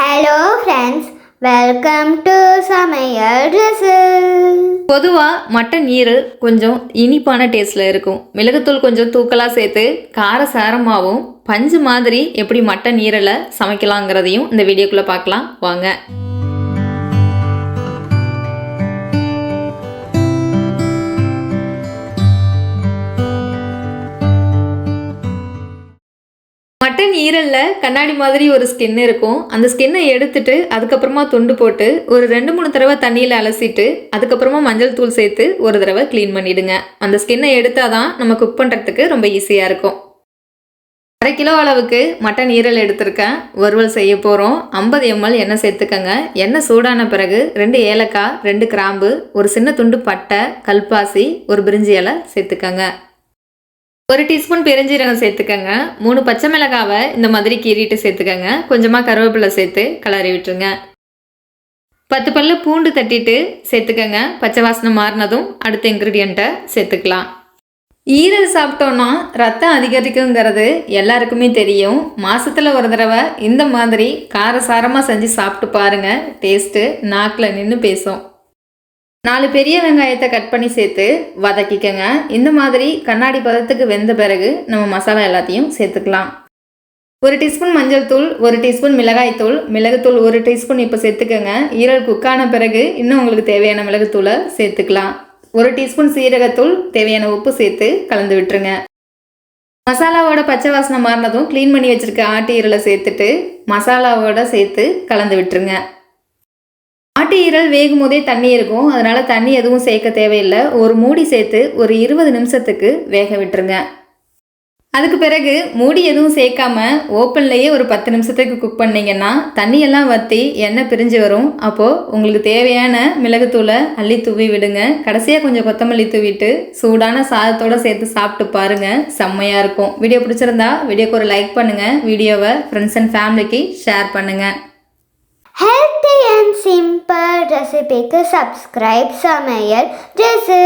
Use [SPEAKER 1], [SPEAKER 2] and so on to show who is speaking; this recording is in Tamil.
[SPEAKER 1] ஹலோ ஃப்ரெண்ட்ஸ், வெல்கம் டு சமையல் ட்ரெஸ்ஸு.
[SPEAKER 2] பொதுவாக மட்டன் ஈரல் கொஞ்சம் இனிப்பான டேஸ்ட்டில் இருக்கும். மிளகுத்தூள் கொஞ்சம் தூக்கலாக சேர்த்து கார சாரமாகவும் பஞ்சு மாதிரி எப்படி மட்டன் ஈரலை சமைக்கலாங்கிறதையும் இந்த வீடியோக்குள்ளே பார்க்கலாம் வாங்க. மட்டன் ஈரலில் கண்ணாடி மாதிரி ஒரு ஸ்கின் இருக்கும். அந்த ஸ்கின்னை எடுத்துட்டு அதுக்கப்புறமா துண்டு போட்டு ஒரு 2-3 தடவை தண்ணியில் அலசிட்டு அதுக்கப்புறமா மஞ்சள் தூள் சேர்த்து ஒரு தடவை க்ளீன் பண்ணிவிடுங்க. அந்த ஸ்கின்னை எடுத்தால் தான் நம்ம குக் பண்ணுறதுக்கு ரொம்ப ஈஸியாக இருக்கும். 1/2 கிலோ அளவுக்கு மட்டன் ஈரல் எடுத்திருக்கேன். வறுவல் செய்ய போகிறோம். 50 ml எண்ணெய் சேர்த்துக்கங்க. எண்ணெய் சூடான பிறகு 2 ஏலக்காய், 2 கிராம்பு, ஒரு சின்ன துண்டு பட்டை, கல்பாசி, ஒரு பிரிஞ்சி இலை சேர்த்துக்கங்க. 1 டீஸ்பூன் பெருஞ்சீரகம் சேர்த்துக்கங்க. 3 பச்சை மிளகாவை இந்த மாதிரி கீறிட்டு சேர்த்துக்கங்க. கொஞ்சமாக கருவேப்பிலை சேர்த்து கிளறி விட்டுருங்க. 10 பல்லு பூண்டு தட்டிட்டு சேர்த்துக்கங்க. பச்சை வாசனை மாறினதும் அடுத்த இன்க்ரீடியண்ட்டை சேர்த்துக்கலாம். ஈரல் சாப்பிட்டோன்னா ரத்தம் அதிகரிக்குங்கிறது எல்லாருக்குமே தெரியும். மாதத்தில் ஒரு தடவை இந்த மாதிரி காரசாரமாக செஞ்சு சாப்பிட்டு பாருங்கள். டேஸ்ட்டு நாக்கில் நின்று பேசும். 4 பெரிய வெங்காயத்தை கட் பண்ணி சேர்த்து வதக்கிக்கங்க. இந்த மாதிரி கண்ணாடி பதத்துக்கு வெந்த பிறகு நம்ம மசாலா எல்லாத்தையும் சேர்த்துக்கலாம். 1 டீஸ்பூன் மஞ்சள் தூள், 1 டீஸ்பூன் மிளகாய்த்தூள், மிளகுத்தூள் 1 டீஸ்பூன் இப்போ சேர்த்துக்கங்க. ஈரல் குக்கான பிறகு இன்னும் உங்களுக்கு தேவையான மிளகுத்தூளை சேர்த்துக்கலாம். 1 டீஸ்பூன் சீரகத்தூள், தேவையான உப்பு சேர்த்து கலந்து விட்டுருங்க. மசாலாவோட பச்சை வாசனை மாறினதும் க்ளீன் பண்ணி வச்சுருக்க ஆட்டு ஈரலை சேர்த்துட்டு மசாலாவோட சேர்த்து கலந்து விட்டுருங்க. ஆட்டு ஈரல் வேகும் போதே தண்ணி இருக்கும், அதனால் தண்ணி எதுவும் சேர்க்க தேவையில்லை. ஒரு மூடி சேர்த்து ஒரு 20 நிமிஷத்துக்கு வேக விட்டுருங்க. அதுக்கு பிறகு மூடி எதுவும் சேர்க்காம ஓப்பன்லேயே ஒரு 10 நிமிஷத்துக்கு குக் பண்ணிங்கன்னா தண்ணியெல்லாம் வற்றி எண்ணெய் பிரிஞ்சு வரும். அப்போது உங்களுக்கு தேவையான மிளகுத்தூளை அள்ளி தூவி விடுங்க. கடைசியாக கொஞ்சம் கொத்தமல்லி தூவிட்டு சூடான சாதத்தோடு சேர்த்து சாப்பிட்டு பாருங்கள், செம்மையாக இருக்கும். வீடியோ பிடிச்சிருந்தா வீடியோக்கு ஒரு லைக் பண்ணுங்கள். வீடியோவை ஃப்ரெண்ட்ஸ் அண்ட் ஃபேமிலிக்கு ஷேர் பண்ணுங்கள்.
[SPEAKER 1] ஹெல்த்தி அண்ட் சிம்பிள் ரெசிபிக்கு சப்ஸ்கிரைப் சமையல் ட்ரெஸ்ஸு.